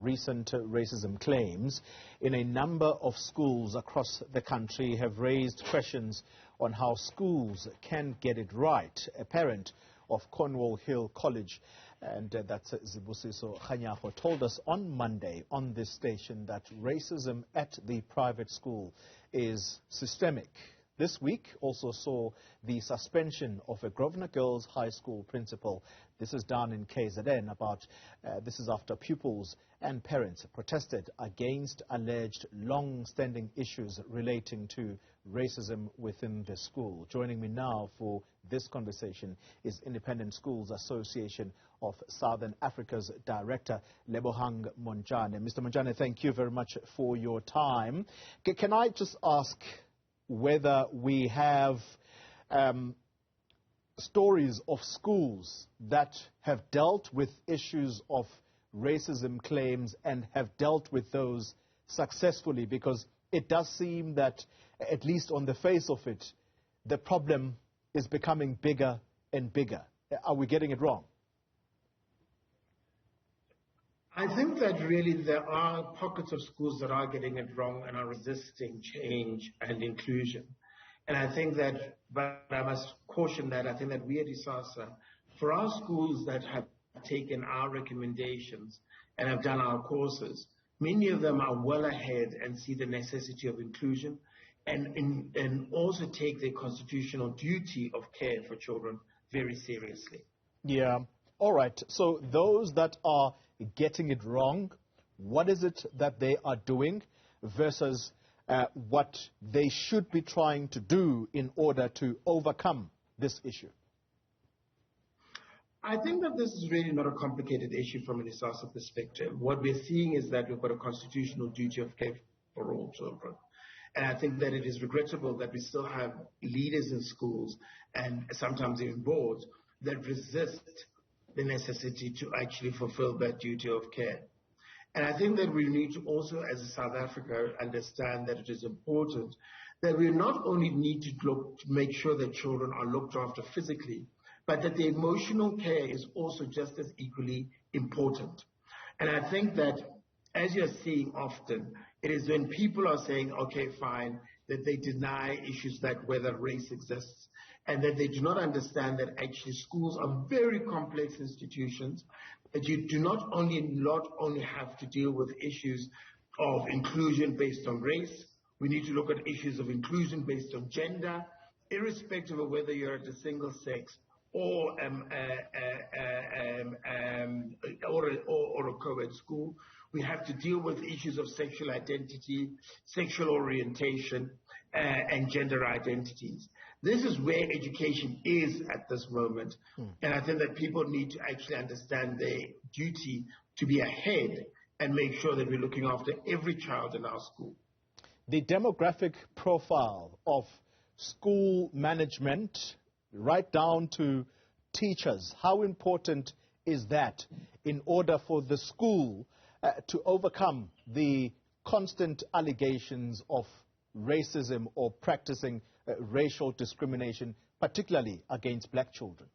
Recent racism claims in a number of schools across the country have raised questions on how schools can get it right. A parent of Cornwall Hill College, and that's Zibusiso Khanyago, told us on Monday on this station that racism at the private school is systemic. This week also saw the suspension of a Grosvenor Girls High School principal. This is down in KZN. This is after pupils and parents protested against alleged long-standing issues relating to racism within the school. Joining me now for this conversation is Independent Schools Association of Southern Africa's Director, Lebohang Montjane. Mr. Montjane, thank you very much for your time. Can I just ask whether we have stories of schools that have dealt with issues of racism claims and have dealt with those successfully? Because it does seem that, at least on the face of it, the problem is becoming bigger and bigger. Are we getting it wrong? I think that really there are pockets of schools that are getting it wrong and are resisting change and inclusion. And I think that, but I must caution that, I think that we at ISASA, for our schools that have taken our recommendations and have done our courses, many of them are well ahead and see the necessity of inclusion and also take their constitutional duty of care for children very seriously. Yeah. All right. So those that are getting it wrong, what is it that they are doing versus what they should be trying to do in order to overcome this issue? I think that this is really not a complicated issue from an ISASA perspective. What we're seeing is that we've got a constitutional duty of care for all children. And I think that it is regrettable that we still have leaders in schools and sometimes even boards that resist the necessity to actually fulfill that duty of care. And I think that we need to also, as South Africa, understand that it is important that we not only need to make sure that children are looked after physically, but that the emotional care is also just as equally important. And I think that, as you're seeing often, it is when people are saying, okay, fine, that they deny issues that whether race exists, and that they do not understand that actually schools are very complex institutions, that you do not only have to deal with issues of inclusion based on race. We need to look at issues of inclusion based on gender, irrespective of whether you're at a single sex or a co-ed school. We have to deal with issues of sexual identity, sexual orientation, and gender identities. This is where education is at this moment. And I think that people need to actually understand their duty to be ahead and make sure that we're looking after every child in our school. The demographic profile of school management, right down to teachers, how important is that in order for the school to overcome the constant allegations of racism or practicing racial discrimination, particularly against black children?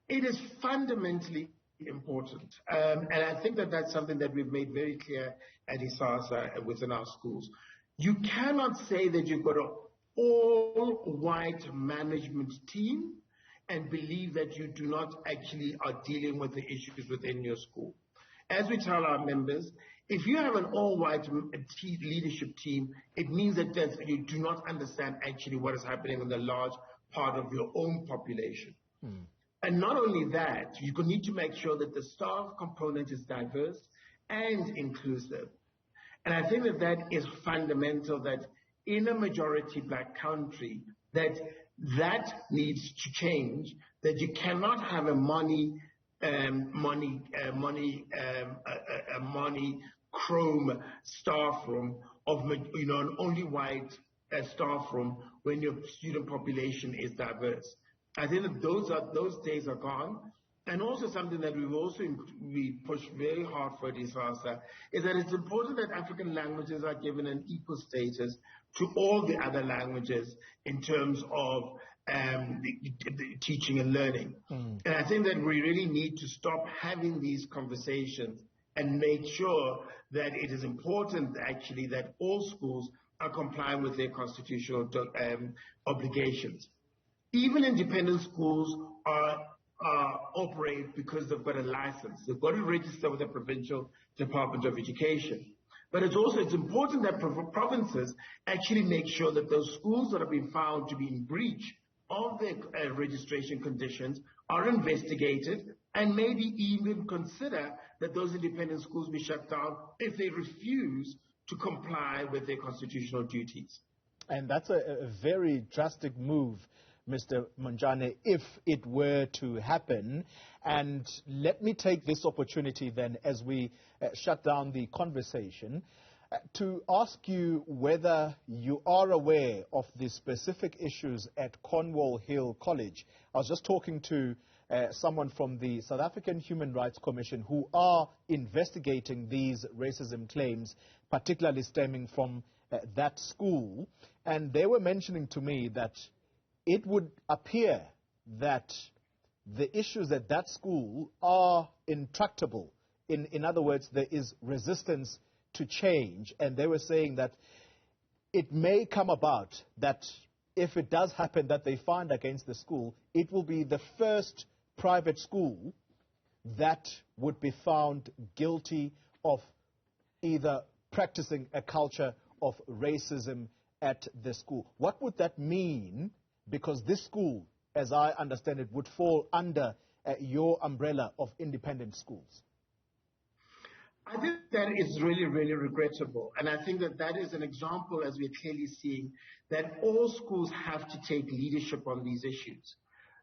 It is fundamentally important. And I think that that's something that we've made very clear at ISASA within our schools. You cannot say that you've got an all-white management team and believe that you do not actually are dealing with the issues within your school. As we tell our members, if you have an all-white leadership team, it means that you do not understand actually what is happening in the large part of your own population. And not only that, you need to make sure that the staff component is diverse and inclusive. And I think that that is fundamental, that in a majority black country, that needs to change, that you cannot have a monochrome staff room of, an only white staff room when your student population is diverse. I think that those days are gone. And also something that we push very hard for at ISASA is that it's important that African languages are given an equal status to all the other languages in terms of the teaching and learning. And I think that we really need to stop having these conversations and make sure that it is important actually that all schools are complying with their constitutional obligations. Even independent schools operate because they've got a license. They've got to register with the Provincial Department of Education. But it's important that provinces actually make sure that those schools that have been found to be in breach of their registration conditions are investigated and maybe even consider that those independent schools be shut down if they refuse to comply with their constitutional duties. And that's a very drastic move, Mr. Montjane, if it were to happen. And let me take this opportunity then, as we shut down the conversation, to ask you whether you are aware of the specific issues at Cornwall Hill College. I was just talking to someone from the South African Human Rights Commission who are investigating these racism claims, particularly stemming from that school. And they were mentioning to me that it would appear that the issues at that school are intractable. In other words, there is resistance to change. And they were saying that it may come about that if it does happen that they find against the school, it will be the first private school that would be found guilty of either practicing a culture of racism at the school. What would that mean? Because this school, as I understand it, would fall under your umbrella of independent schools. I think that is really, really regrettable. And I think that that is an example, as we're clearly seeing, that all schools have to take leadership on these issues.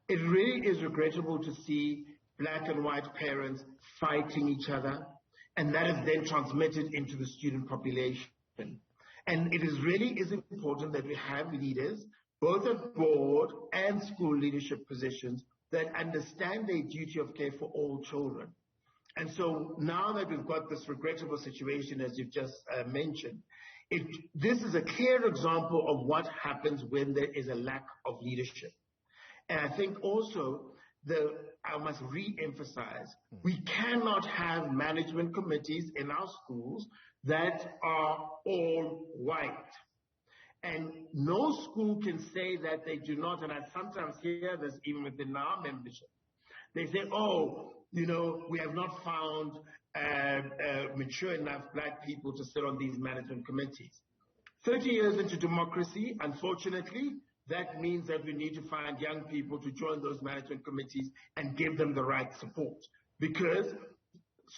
It really is regrettable to see black and white parents fighting each other, and that is then transmitted into the student population. And it is really important that we have leaders, both at board and school leadership positions, that understand their duty of care for all children. And so now that we've got this regrettable situation, as you've just mentioned, this is a clear example of what happens when there is a lack of leadership. And I think also, I must re-emphasize, we cannot have management committees in our schools that are all white. And no school can say that they do not, and I sometimes hear this even within our membership. They say, we have not found mature enough black people to sit on these management committees. 30 years into democracy, unfortunately, that means that we need to find young people to join those management committees and give them the right support. Because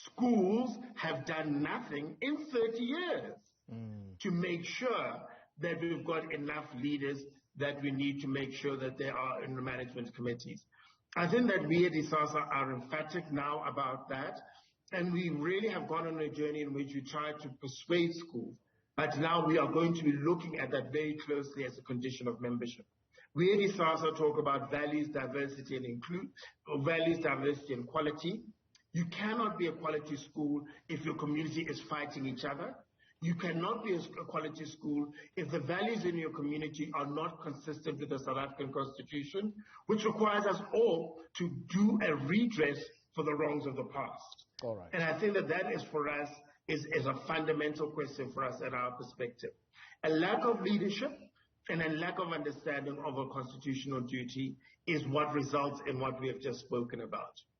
schools have done nothing in 30 years to make sure that we've got enough leaders that we need to make sure that they are in the management committees. I think that we at ISASA are emphatic now about that, and we really have gone on a journey in which we try to persuade schools. But now we are going to be looking at that very closely as a condition of membership. We at ISASA talk about values, diversity, and values, diversity, and quality. You cannot be a quality school if your community is fighting each other. You cannot be a quality school if the values in your community are not consistent with the South African Constitution, which requires us all to do a redress for the wrongs of the past. All right. And I think that is for us is a fundamental question for us at our perspective. A lack of leadership and a lack of understanding of a constitutional duty is what results in what we have just spoken about.